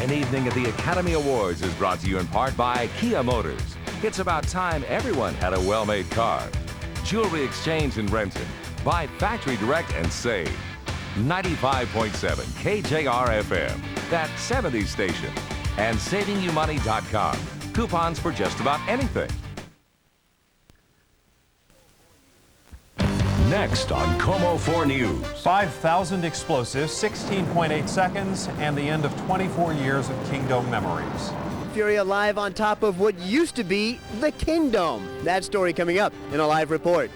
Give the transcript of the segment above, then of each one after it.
An evening at the Academy Awards is brought to you in part by Kia Motors. It's about time everyone had a well-made car. Jewelry Exchange in Renton. Buy factory direct and save. 95.7 KJR FM. That 70s station. And SavingYouMoney.com. Coupons for just about anything. Next on Como 4 News. 5,000 explosives, 16.8 seconds, and the end of 24 years of Kingdome memories. Furia live on top of what used to be the Kingdome. That story coming up in a live report.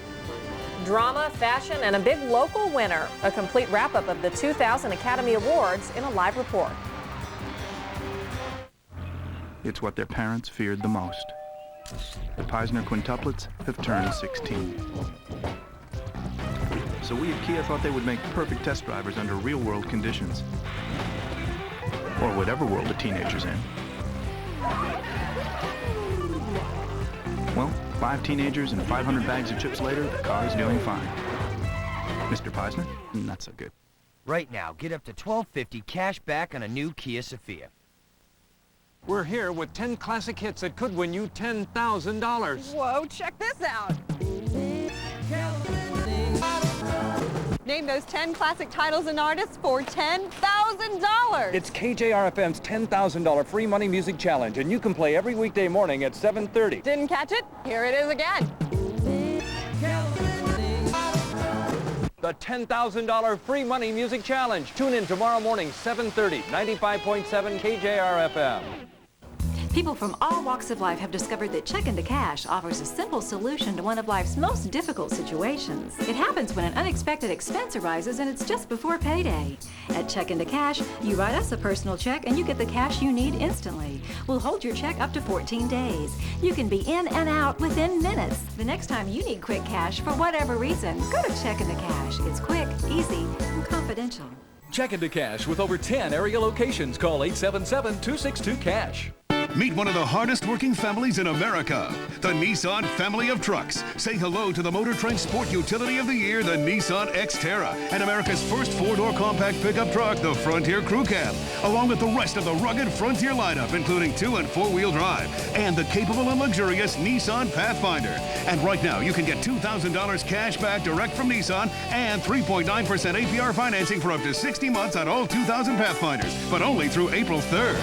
Drama, fashion, and a big local winner. A complete wrap-up of the 2000 Academy Awards in a live report. It's what their parents feared the most. The Peisner quintuplets have turned 16. So we at Kia thought they would make perfect test drivers under real-world conditions. Or whatever world a teenager's in. Well, 5 teenagers and 500 bags of chips later, the car is doing fine. Mr. Peisner, not so good. Right now, get up to $12.50 cash back on a new Kia Sophia. We're here with 10 classic hits that could win you $10,000. Whoa, check this out. Name those 10 classic titles and artists for $10,000. It's KJRFM's $10,000 free money music challenge, and you can play every weekday morning at 7:30. Didn't catch it? Here it is again. The $10,000 free money music challenge. Tune in tomorrow morning, 7:30, 95.7 KJRFM. People from all walks of life have discovered that Check Into Cash offers a simple solution to one of life's most difficult situations. It happens when an unexpected expense arises and it's just before payday. At Check Into Cash, you write us a personal check and you get the cash you need instantly. We'll hold your check up to 14 days. You can be in and out within minutes. The next time you need quick cash for whatever reason, go to Check Into Cash. It's quick, easy, and confidential. Check Into Cash with over 10 area locations. Call 877-262-CASH. Meet one of the hardest working families in America, the Nissan family of trucks. Say hello to the Motor Trend Sport Utility of the Year, the Nissan Xterra, and America's first 4-door compact pickup truck, the Frontier Crew Cab, along with the rest of the rugged Frontier lineup, including 2- and 4-wheel drive, and the capable and luxurious Nissan Pathfinder. And right now, you can get $2,000 cash back direct from Nissan and 3.9% APR financing for up to 60 months on all 2000 Pathfinders, but only through April 3rd.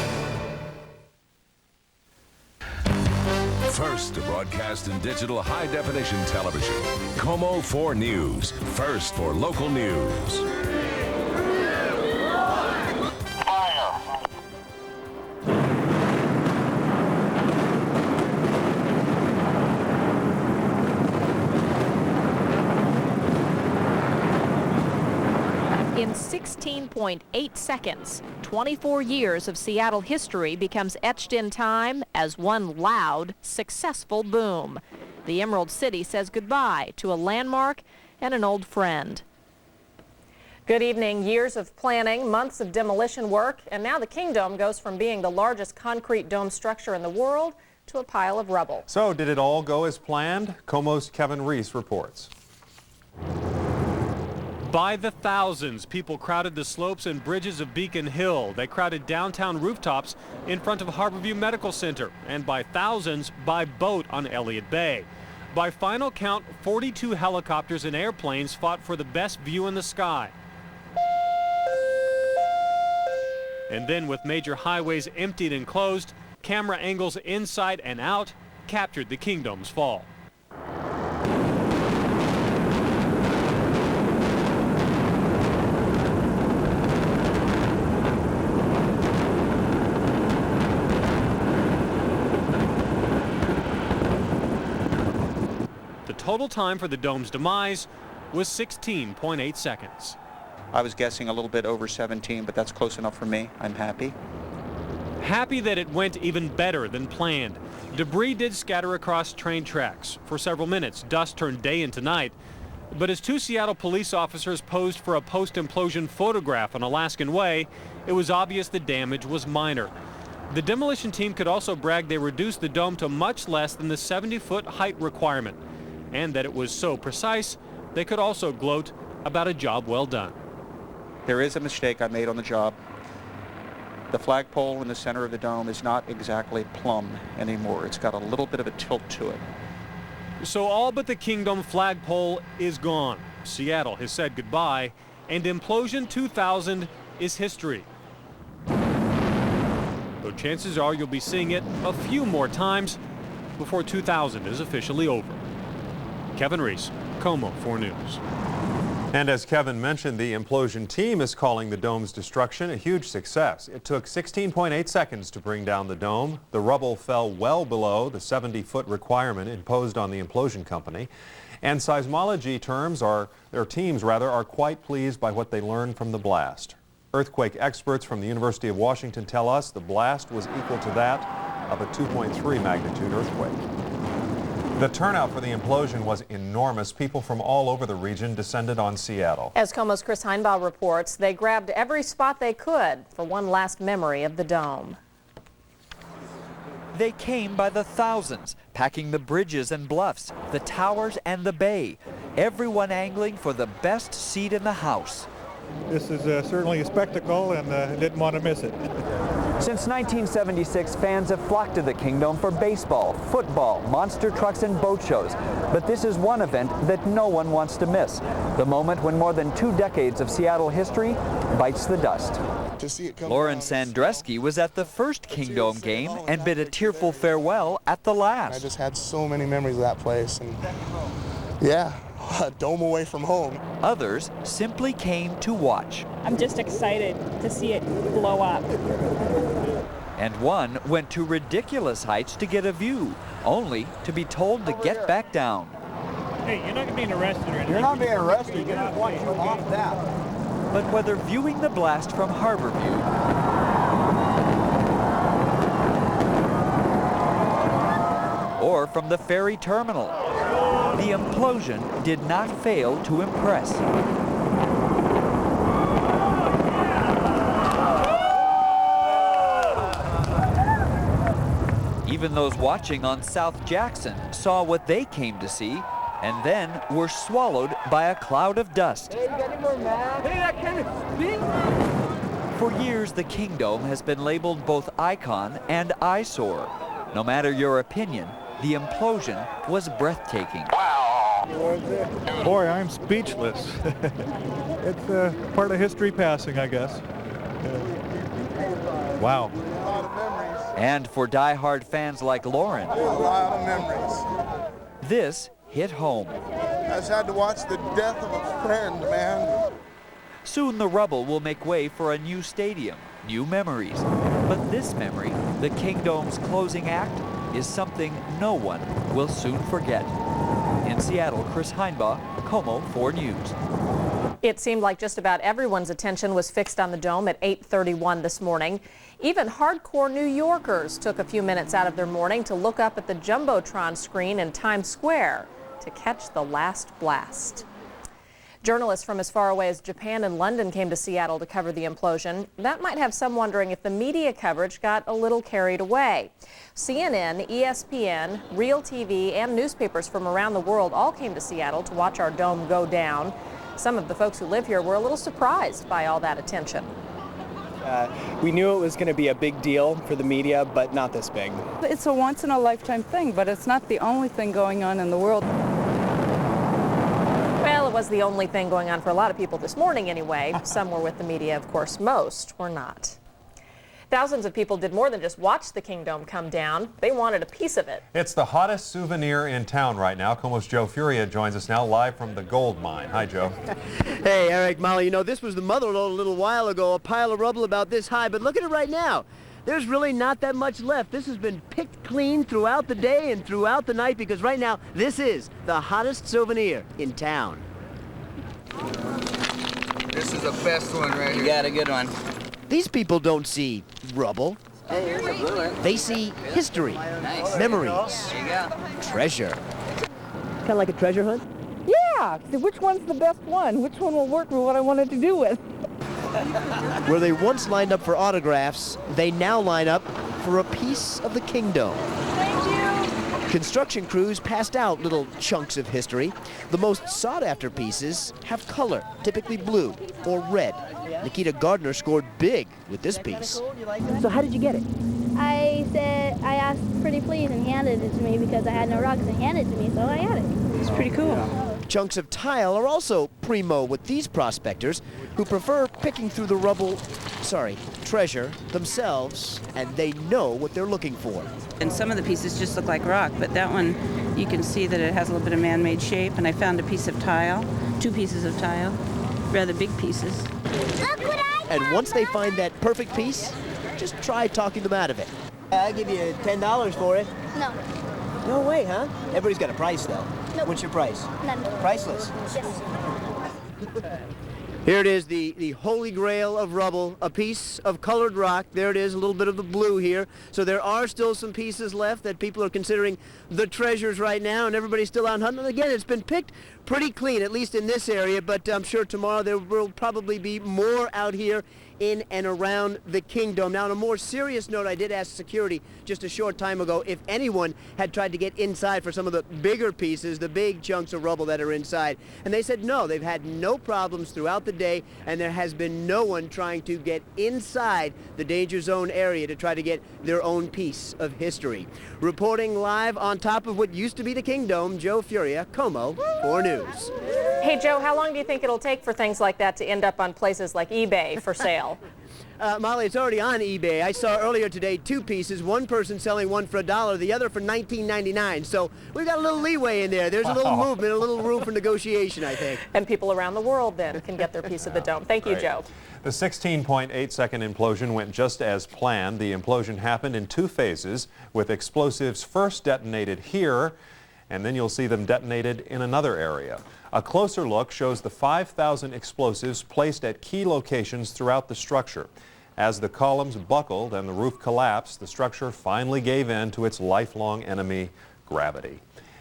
First to broadcast in digital high-definition television. Como 4 News. First for local news. In 16.8 seconds, 24 years of Seattle history becomes etched in time as one loud, successful boom. The Emerald City says goodbye to a landmark and an old friend. Good evening. Years of planning, months of demolition work, and now the Kingdome goes from being the largest concrete dome structure in the world to a pile of rubble. So did it all go as planned? Como's Kevin Reese reports. By the thousands, people crowded the slopes and bridges of Beacon Hill. They crowded downtown rooftops in front of Harborview Medical Center, and by thousands, by boat on Elliott Bay. By final count, 42 helicopters and airplanes fought for the best view in the sky. And then, with major highways emptied and closed, camera angles inside and out captured the Kingdome's fall. Total time for the dome's demise was 16.8 seconds. I was guessing a little bit over 17, but that's close enough for me. I'm happy. Happy that it went even better than planned. Debris did scatter across train tracks. For several minutes, dust turned day into night. But as 2 Seattle police officers posed for a post-implosion photograph on Alaskan Way, it was obvious the damage was minor. The demolition team could also brag they reduced the dome to much less than the 70-foot height requirement, and that it was so precise, they could also gloat about a job well done. There is a mistake I made on the job. The flagpole in the center of the dome is not exactly plumb anymore. It's got a little bit of a tilt to it. So all but the Kingdome flagpole is gone. Seattle has said goodbye, and Implosion 2000 is history. Though chances are you'll be seeing it a few more times before 2000 is officially over. Kevin Reese, Como 4 News. And as Kevin mentioned, the Implosion team is calling the dome's destruction a huge success. It took 16.8 seconds to bring down the dome. The rubble fell well below the 70-foot requirement imposed on the Implosion company. And seismology teams are quite pleased by what they learned from the blast. Earthquake experts from the University of Washington tell us the blast was equal to that of a 2.3 magnitude earthquake. The turnout for the implosion was enormous. People from all over the region descended on Seattle. As Como's Chris Heinbaugh reports, they grabbed every spot they could for one last memory of the dome. They came by the thousands, packing the bridges and bluffs, the towers and the bay, everyone angling for the best seat in the house. This is certainly a spectacle, and didn't want to miss it. Since 1976, fans have flocked to the Kingdome for baseball, football, monster trucks, and boat shows. But this is one event that no one wants to miss. The moment when more than 2 decades of Seattle history bites the dust. Lauren Sandreski was at the first Kingdome game and bid a tearful farewell at the last. I just had so many memories of that place, and yeah, a dome away from home. Others simply came to watch. I'm just excited to see it blow up. And one went to ridiculous heights to get a view, only to be told to get back down. Hey, you're not being arrested or anything. You're not being arrested. You're just watching off that. But whether viewing the blast from Harborview or from the ferry terminal, the implosion did not fail to impress. Even those watching on South Jackson saw what they came to see and then were swallowed by a cloud of dust. Hey, you got any more math? Hey, that kind of stink. For years, the Kingdome has been labeled both icon and eyesore. No matter your opinion, the implosion was breathtaking. Boy, I'm speechless. It's part of history passing, I guess. Wow. And for die-hard fans like Lauren, A lot of memories. this hit home. I just had to watch the death of a friend, man. Soon the rubble will make way for a new stadium, new memories. But this memory, the Kingdome's closing act, is something no one will soon forget. In Seattle, Chris Heinbaugh, Como 4 News. It seemed like just about everyone's attention was fixed on the dome at 8:31 this morning. Even hardcore New Yorkers took a few minutes out of their morning to look up at the Jumbotron screen in Times Square to catch the last blast. Journalists from as far away as Japan and London came to Seattle to cover the implosion. That might have some wondering if the media coverage got a little carried away. CNN, ESPN, Real TV, and newspapers from around the world all came to Seattle to watch our dome go down. Some of the folks who live here were a little surprised by all that attention. We knew it was going to be a big deal for the media, but not this big. It's a once-in-a-lifetime thing, but it's not the only thing going on in the world. Well, it was the only thing going on for a lot of people this morning anyway. Some were with the media, of course. Most were not. Thousands of people did more than just watch the Kingdome come down. They wanted a piece of it. It's the hottest souvenir in town right now. Como's Joe Furia joins us now live from the gold mine. Hi, Joe. Hey, Eric, Molly, you know, this was the mother lode a little while ago, a pile of rubble about this high, but look at it right now. There's really not that much left. This has been picked clean throughout the day and throughout the night because right now, this is the hottest souvenir in town. This is the best one right here. You got a good one. These people don't see rubble. They see history, memories, treasure. Kind of like a treasure hunt? Yeah, see which one's the best one? Which one will work with what I wanted to do with? Where they once lined up for autographs, they now line up for a piece of the Kingdome. Thank you. Construction crews passed out little chunks of history. The most sought-after pieces have color, typically blue or red. Nikita Gardner scored big with this piece. So how did you get it? I asked Pretty Please and he handed it to me because I had no rocks and he handed it to me, so I got it. It's pretty cool. Chunks of tile are also primo with these prospectors who prefer picking through the treasure themselves, and they know what they're looking for. And some of the pieces just look like rock, but that one, you can see that it has a little bit of man-made shape, and I found a piece of tile, 2 pieces of tile, rather big pieces. And once they find that perfect piece, just try talking them out of it. I'll give you $10 for it. No. No way, huh? Everybody's got a price, though. Nope. What's your price? None. Priceless. Yes. Here it is, the holy grail of rubble, a piece of colored rock. There it is, a little bit of the blue here. So there are still some pieces left that people are considering the treasures right now, and everybody's still out hunting. Again, it's been picked pretty clean, at least in this area, but I'm sure tomorrow there will probably be more out here in and around the Kingdome. Now, on a more serious note, I did ask security just a short time ago if anyone had tried to get inside for some of the bigger pieces, the big chunks of rubble that are inside. And they said no, they've had no problems throughout the day, and there has been no one trying to get inside the danger zone area to try to get their own piece of history. Reporting live on top of what used to be the Kingdome, Joe Furia, Como 4 News. Hey, Joe, how long do you think it'll take for things like that to end up on places like eBay for sale? Molly, it's already on eBay. I saw earlier today 2 pieces, one person selling one for $1, the other for $19.99. So we've got a little leeway in there. There's a little movement, a little room for negotiation, I think. And people around the world then can get their piece of the dome. Thank you, Joe. The 16.8-second implosion went just as planned. The implosion happened in 2 phases, with explosives first detonated here, and then you'll see them detonated in another area. A closer look shows the 5,000 explosives placed at key locations throughout the structure. As the columns buckled and the roof collapsed, the structure finally gave in to its lifelong enemy, gravity.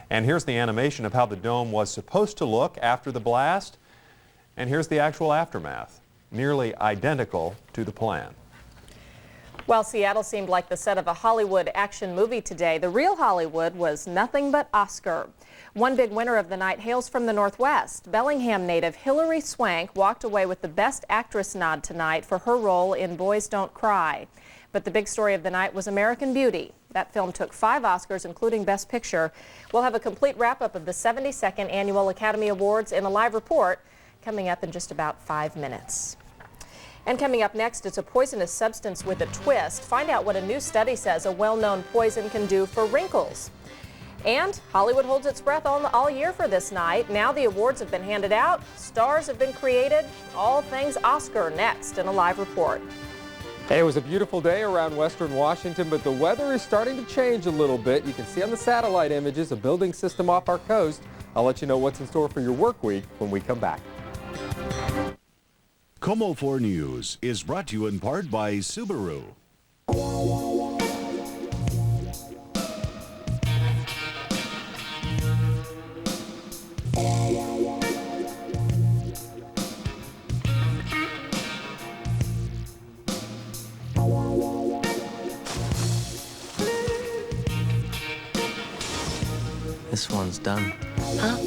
And here's the animation of how the dome was supposed to look after the blast, and here's the actual aftermath, nearly identical to the plan. While Seattle seemed like the set of a Hollywood action movie today, the real Hollywood was nothing but Oscar. One big winner of the night hails from the Northwest. Bellingham native Hilary Swank walked away with the Best Actress nod tonight for her role in Boys Don't Cry. But the big story of the night was American Beauty. That film took 5 Oscars, including Best Picture. We'll have a complete wrap-up of the 72nd Annual Academy Awards in a live report coming up in just about 5 minutes. And coming up next, it's a poisonous substance with a twist. Find out what a new study says a well-known poison can do for wrinkles. And Hollywood holds its breath all year for this night. Now the awards have been handed out, stars have been created, all things Oscar next in a live report. Hey, it was a beautiful day around western Washington, but the weather is starting to change a little bit. You can see on the satellite images a building system off our coast. I'll let you know what's in store for your work week when we come back. Como 4 News is brought to you in part by Subaru. This one's done. Huh?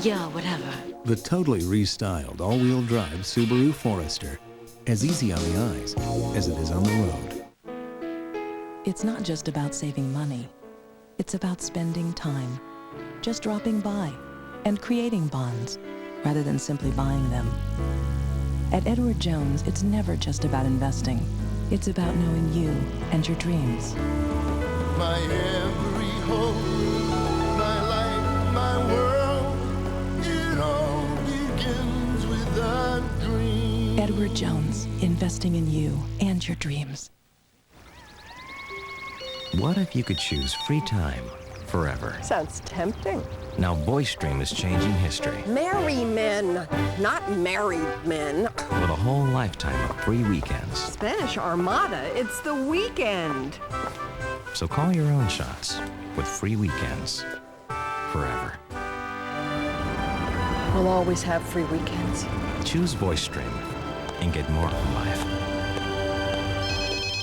Yeah, whatever. The totally restyled all-wheel drive Subaru Forester. As easy on the eyes as it is on the road. It's not just about saving money. It's about spending time. Just dropping by and creating bonds rather than simply buying them. At Edward Jones, it's never just about investing. It's about knowing you and your dreams. My every hope, my life, my world, it all begins with a dream. Edward Jones, investing in you and your dreams. What if you could choose free time forever? Sounds tempting. Now VoiceStream is changing history Marry men, not married men. with a whole lifetime of free weekends. Spanish Armada, it's the weekend. So call your own shots with free weekends forever. We'll always have free weekends. Choose VoiceStream and get more from life.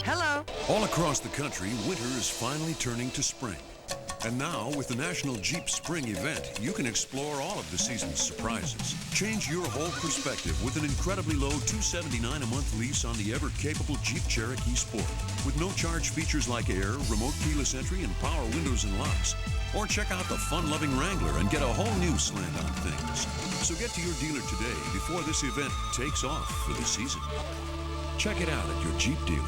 Hello. All across the country, winter is finally turning to spring. And now, with the National Jeep Spring event, you can explore all of the season's surprises. Change your whole perspective with an incredibly low $279 a month lease on the ever-capable Jeep Cherokee Sport. With no-charge features like air, remote keyless entry, and power windows and locks. Or check out the fun-loving Wrangler and get a whole new slant on things. So get to your dealer today before this event takes off for the season. Check it out at your Jeep dealer.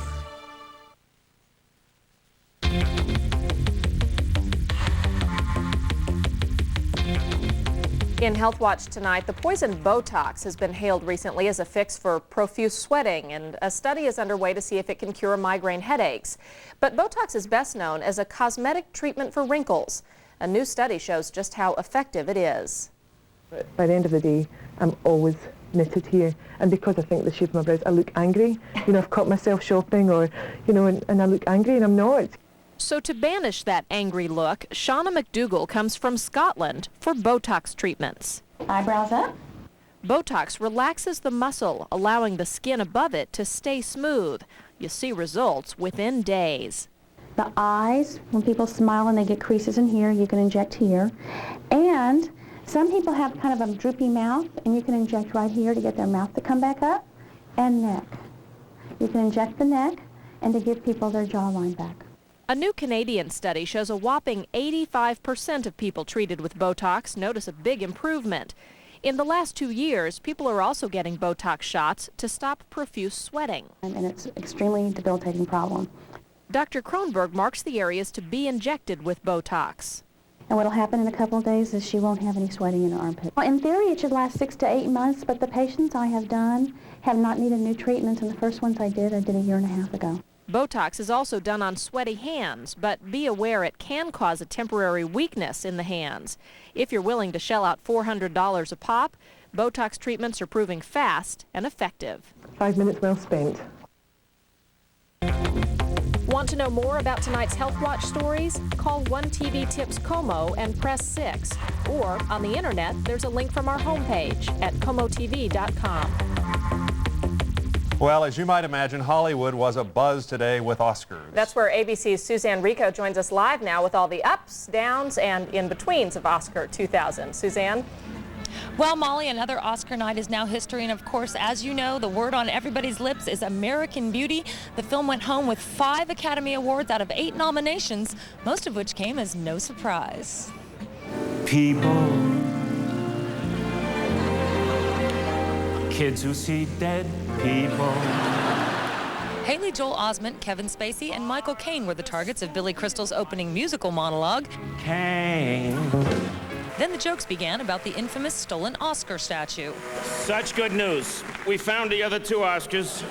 In Health Watch tonight, the poison Botox has been hailed recently as a fix for profuse sweating, and a study is underway to see if it can cure migraine headaches. But Botox is best known as a cosmetic treatment for wrinkles. A new study shows just how effective it is. By the end of the day, I'm always knitted here, and because I think the shape of my brows, I look angry. You know, I've caught myself shopping, or, you know, and I look angry, and I'm not. So to banish that angry look, Shauna McDougall comes from Scotland for Botox treatments. Eyebrows up. Botox relaxes the muscle, allowing the skin above it to stay smooth. You see results within days. The eyes, when people smile and they get creases in here, you can inject here. And some people have kind of a droopy mouth, and you can inject right here to get their mouth to come back up. And neck. You can inject the neck and to give people their jawline back. A new Canadian study shows a whopping 85% of people treated with Botox notice a big improvement. In the last 2 years, people are also getting Botox shots to stop profuse sweating. And it's an extremely debilitating problem. Dr. Kronberg marks the areas to be injected with Botox. And what will happen in a couple of days is she won't have any sweating in her armpit. Well, in theory, it should last 6 to 8 months, but the patients I have done have not needed new treatments, and the first ones I did a year and a half ago. Botox is also done on sweaty hands, but be aware it can cause a temporary weakness in the hands. If you're willing to shell out $400 a pop, Botox treatments are proving fast and effective. 5 minutes well spent. Want to know more about tonight's Health Watch stories? Call 1TV-TIPS-COMO and press 6. Or on the internet, there's a link from our homepage at comotv.com. Well, as you might imagine, Hollywood was abuzz today with Oscars. That's where ABC's Suzanne Rico joins us live now with all the ups, downs, and in-betweens of Oscar 2000. Suzanne? Well, Molly, another Oscar night is now history, and of course, as you know, the word on everybody's lips is American Beauty. The film went home with 5 Academy Awards out of 8 nominations, most of which came as no surprise. People, kids who see dead people. Haley Joel Osment, Kevin Spacey, and Michael Caine were the targets of Billy Crystal's opening musical monologue. Caine. Then the jokes began about the infamous stolen Oscar statue. Such good news. We found the other 2 Oscars.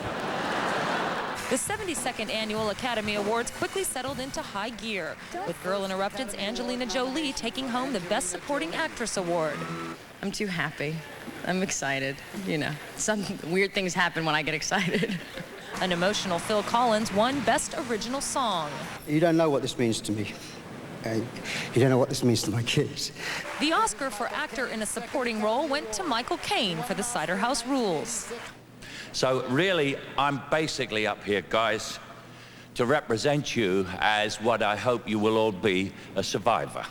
The 72nd Annual Academy Awards quickly settled into high gear, with Girl Interrupted's Angelina Jolie taking home the Best Supporting Actress award. I'm too happy. I'm excited. You know, some weird things happen when I get excited. An emotional Phil Collins won Best Original Song. You don't know what this means to me. You don't know what this means to my kids. The Oscar for actor in a supporting role went to Michael Caine for The Cider House Rules. So really, I'm basically up here, guys, to represent you as what I hope you will all be, a survivor.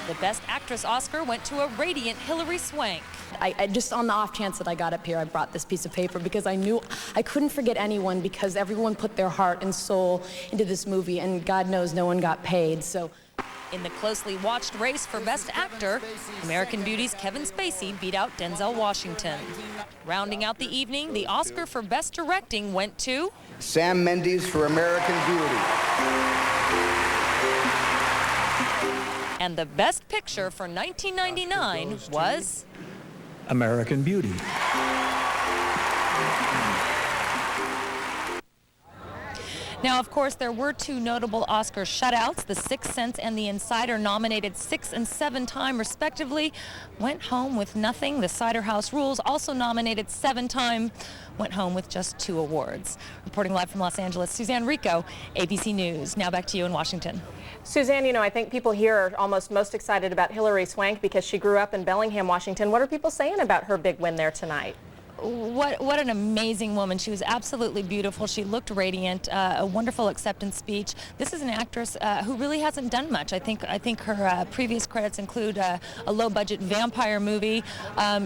The Best Actress Oscar went to a radiant Hilary Swank. I just on the off chance that I got up here, I brought this piece of paper because I knew I couldn't forget anyone, because everyone put their heart and soul into this movie, and God knows no one got paid. So, in the closely watched race for Best Actor, American Beauty's Kevin Spacey beat out Denzel Washington. Rounding out the evening, the Oscar for Best Directing went to Sam Mendes for American Beauty. And the Best Picture for 1999 was American Beauty. Now, of course, there were 2 notable Oscar shutouts. The Sixth Sense and The Insider, nominated 6 and 7 times respectively, went home with nothing. The Cider House Rules, also nominated 7 times, went home with just 2 awards. Reporting live from Los Angeles, Suzanne Rico, ABC News. Now back to you in Washington. Suzanne, you know, I think people here are almost most excited about Hilary Swank because she grew up in Bellingham, Washington. What are people saying about her big win there tonight? what an amazing woman. She was absolutely beautiful. She looked radiant. A wonderful acceptance speech. This is an actress who really hasn't done much. I think her previous credits include a low-budget vampire movie.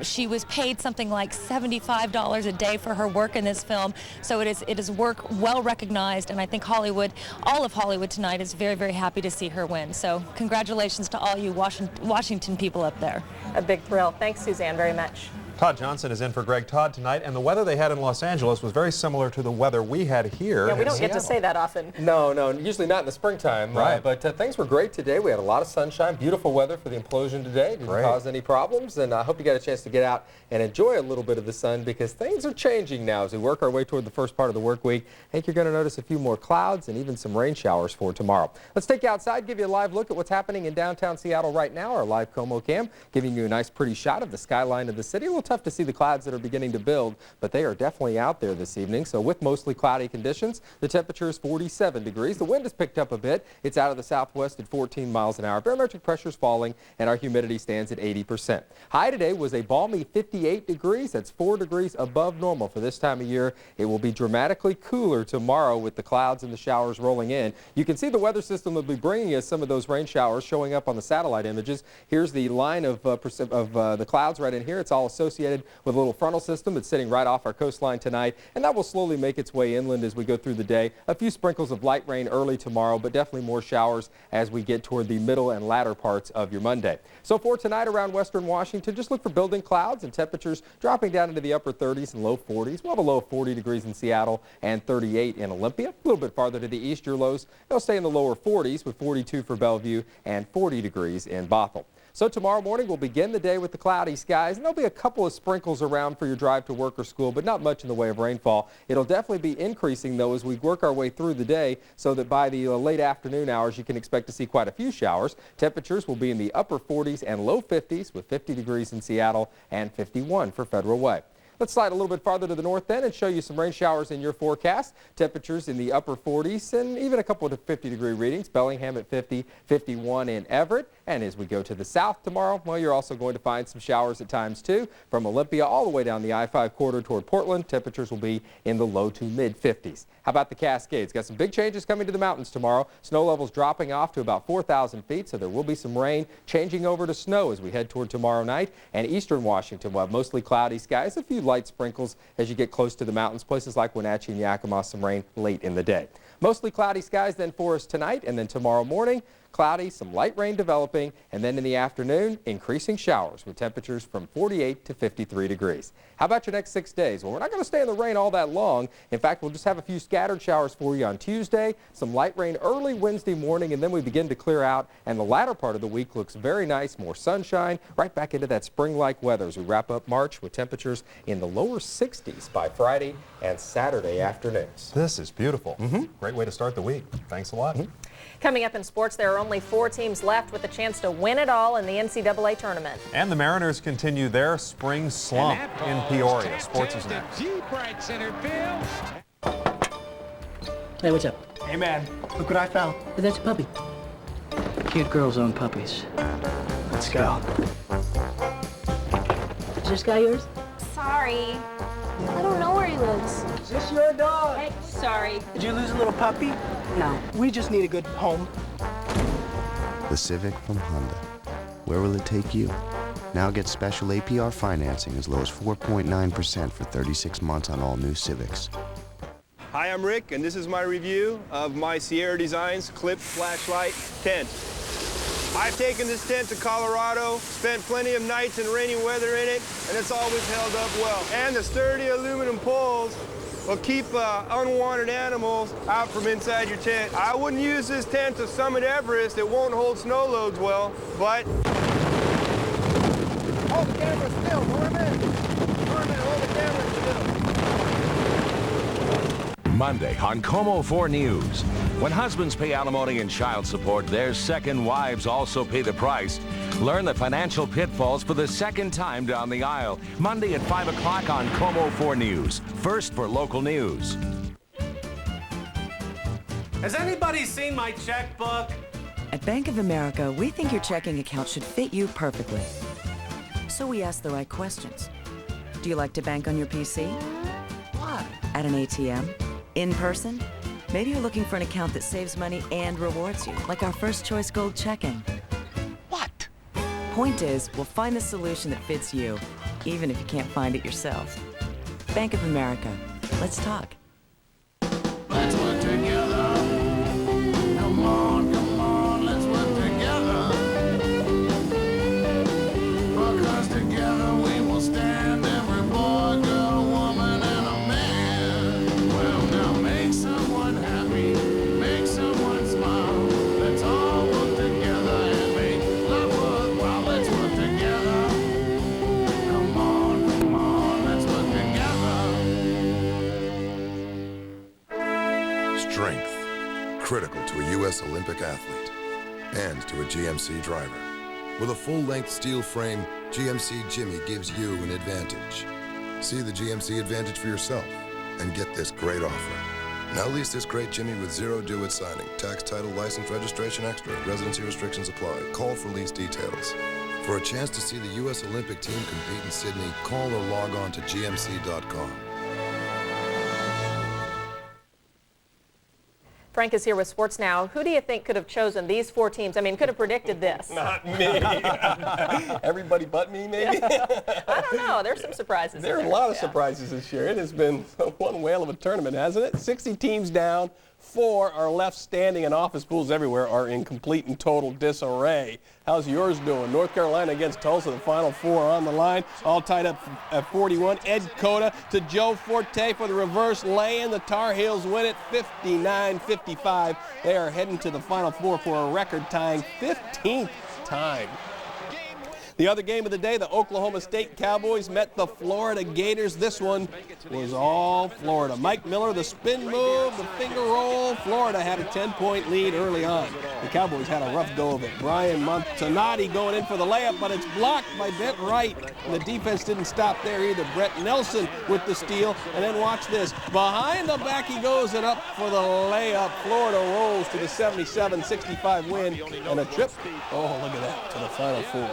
She was paid something like $75 a day for her work in this film. So it is work well recognized, and I think Hollywood, all of Hollywood tonight, is very, very happy to see her win. So congratulations to all you Washington people up there. A big thrill. Thanks, Suzanne, very much. Todd Johnson is in for Greg Todd tonight, and the weather they had in Los Angeles was very similar to the weather we had here. Yeah, we don't get Seattle. to say that often. No, usually not in the springtime. Right. But things were great today. We had a lot of sunshine, beautiful weather for the implosion today. Didn't cause any problems, and I hope you got a chance to get out and enjoy a little bit of the sun, because things are changing now as we work our way toward the first part of the work week. I think you're going to notice a few more clouds and even some rain showers for tomorrow. Let's take you outside, give you a live look at what's happening in downtown Seattle right now. Our live Como cam giving you a nice pretty shot of the skyline of the city. A little tough to see the clouds that are beginning to build, but they are definitely out there this evening. So with mostly cloudy conditions, the temperature is 47 degrees. The wind has picked up a bit. It's out of the southwest at 14 miles an hour. Barometric pressure is falling, and our humidity stands at 80%. High today was a balmy 58 degrees. That's 4 degrees above normal for this time of year. It will be dramatically cooler tomorrow with the clouds and the showers rolling in. You can see the weather system will be bringing us some of those rain showers showing up on the satellite images. Here's the line of the clouds right in here. It's all associated with a little frontal system that's sitting right off our coastline tonight, and that will slowly make its way inland as we go through the day. A few sprinkles of light rain early tomorrow, but definitely more showers as we get toward the middle and latter parts of your Monday. So for tonight around western Washington, just look for building clouds and temperatures dropping down into the upper 30s and low 40s. We'll have a low of 40 degrees in Seattle and 38 in Olympia. A little bit farther to the east, your lows, they'll stay in the lower 40s with 42 for Bellevue and 40 degrees in Bothell. So tomorrow morning, we'll begin the day with the cloudy skies, and there'll be a couple of sprinkles around for your drive to work or school, but not much in the way of rainfall. It'll definitely be increasing, though, as we work our way through the day, so that by the late afternoon hours, you can expect to see quite a few showers. Temperatures will be in the upper 40s and low 50s, with 50 degrees in Seattle and 51 for Federal Way. Let's slide a little bit farther to the north then and show you some rain showers in your forecast. Temperatures in the upper 40s and even a couple of 50-degree readings. Bellingham at 50, 51 in Everett. And as we go to the south tomorrow, well, you're also going to find some showers at times too. From Olympia all the way down the I-5 corridor toward Portland, temperatures will be in the low to mid 50s. How about the Cascades? Got some big changes coming to the mountains tomorrow. Snow levels dropping off to about 4,000 feet, so there will be some rain changing over to snow as we head toward tomorrow night. And eastern Washington will have mostly cloudy skies, a few light sprinkles as you get close to the mountains. Places like Wenatchee and Yakima, some rain late in the day. Mostly cloudy skies then for us tonight, and then tomorrow morning, cloudy, some light rain developing, and then in the afternoon, increasing showers with temperatures from 48 to 53 degrees. How about your next 6 days? Well, we're not going to stay in the rain all that long. In fact, we'll just have a few scattered showers for you on Tuesday, some light rain early Wednesday morning, and then we begin to clear out, and the latter part of the week looks very nice, more sunshine, right back into that spring-like weather as we wrap up March with temperatures in the lower 60s by Friday and Saturday afternoons. This is beautiful. Great way to start the week. Thanks a lot. Coming up in sports, there are only 4 teams left with a chance to win it all in the NCAA tournament. And the Mariners continue their spring slump in Peoria. Sports is next. Hey, what's up? Hey, man. Look what I found. Hey, that's a puppy. Cute girls own puppies. Let's go. Is this guy yours? Sorry. I don't know where he lives. Is this your dog? Hey, sorry. Did you lose a little puppy? No. We just need a good home. The Civic from Honda. Where will it take you? Now get special APR financing as low as 4.9% for 36 months on all new Civics. Hi, I'm Rick, and this is my review of my Sierra Designs Clip Flashlight Tent. I've taken this tent to Colorado, spent plenty of nights in rainy weather in it, and it's always held up well. And the sturdy aluminum poles will keep unwanted animals out from inside your tent. I wouldn't use this tent to summit Everest. It won't hold snow loads well, but... Hold the camera still, Norman. Norman, hold the camera still. Monday on Como 4 News. When husbands pay alimony and child support, their second wives also pay the price. Learn the financial pitfalls for the second time down the aisle. Monday at 5 o'clock on Como 4 News. First for local news. Has anybody seen my checkbook? At Bank of America, we think your checking account should fit you perfectly. So we ask the right questions. Do you like to bank on your PC? What? At an ATM? In person? Maybe you're looking for an account that saves money and rewards you, like our First Choice Gold Checking. What? Point is, we'll find the solution that fits you, even if you can't find it yourself. Bank of America. Let's talk. Let's work together. Come on, let's work together. Because together we will stand, every boy, girl, woman, and a man. Well, now make someone happy, make someone smile. Let's all work together and make life worthwhile. Let's work together. Come on, let's work together. Strength, critical to a U.S. Olympic athlete and to a GMC driver. With a full-length steel frame, GMC Jimmy gives you an advantage. See the GMC Advantage for yourself and get this great offer. Now lease this great Jimmy with zero due at signing. Tax, title, license, registration extra. Residency restrictions apply. Call for lease details. For a chance to see the U.S. Olympic team compete in Sydney, call or log on to gmc.com. Frank is here with Sports Now. Who do you think could have chosen these 4 teams? I mean, could have predicted this? Not me. Everybody but me, maybe? I don't know. There's some surprises. There are a lot of surprises this year. It has been one whale of a tournament, hasn't it? 60 teams down. 4 are left standing, and office pools everywhere are in complete and total disarray. How's yours doing? North Carolina against Tulsa, the Final Four on the line, all tied up at 41. Ed Cota to Joe Forte for the reverse lay-in. The Tar Heels win it 59-55. They are heading to the Final Four for a record-tying 15th time. The other game of the day, the Oklahoma State Cowboys met the Florida Gators. This one was all Florida. Mike Miller, the spin move, the finger roll. Florida had a 10-point lead early on. The Cowboys had a rough go of it. Brian Montanati going in for the layup, but it's blocked by Bent Wright. And the defense didn't stop there either. Brett Nelson with the steal. And then watch this. Behind the back he goes and up for the layup. Florida rolls to the 77-65 win and a trip. Oh, look at that, to the Final Four.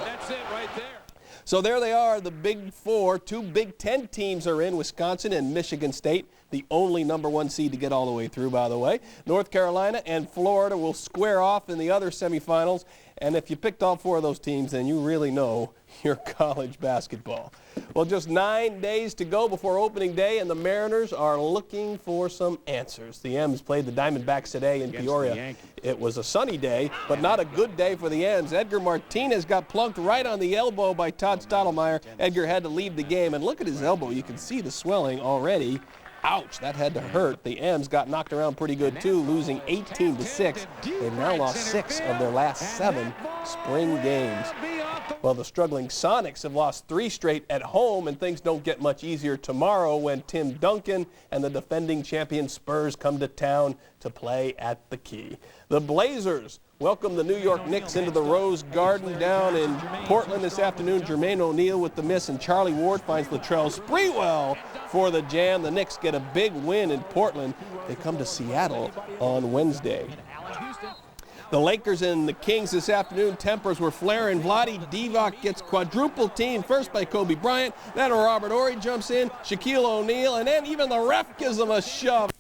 So there they are, the Big Four. 2 Big Ten teams are in, Wisconsin and Michigan State, the only #1 seed to get all the way through, by the way. North Carolina and Florida will square off in the other semifinals. And if you picked all 4 of those teams, then you really know your college basketball. Well, just 9 days to go before opening day, and the Mariners are looking for some answers. The M's played the Diamondbacks today in Peoria. It was a sunny day, but not a good day for the M's. Edgar Martinez got plunked right on the elbow by Todd Stottlemyre. Edgar had to leave the game, and look at his elbow. You can see the swelling already. Ouch, that had to hurt. The M's got knocked around pretty good too, losing 18-6. They've now lost 6 of their last 7 spring games. Well, the struggling Sonics have lost 3 straight at home, and things don't get much easier tomorrow when Tim Duncan and the defending champion Spurs come to town to play at the Key. The Blazers welcome the New York Knicks into the Rose Garden down in Portland this afternoon. Jermaine O'Neal with the miss, and Charlie Ward finds Latrell Sprewell for the jam. The Knicks get a big win in Portland. They come to Seattle on Wednesday. The Lakers and the Kings this afternoon, tempers were flaring. Vlade Divac gets quadruple teamed, first by Kobe Bryant, then Robert Horry jumps in, Shaquille O'Neal, and then even the ref gives him a shove.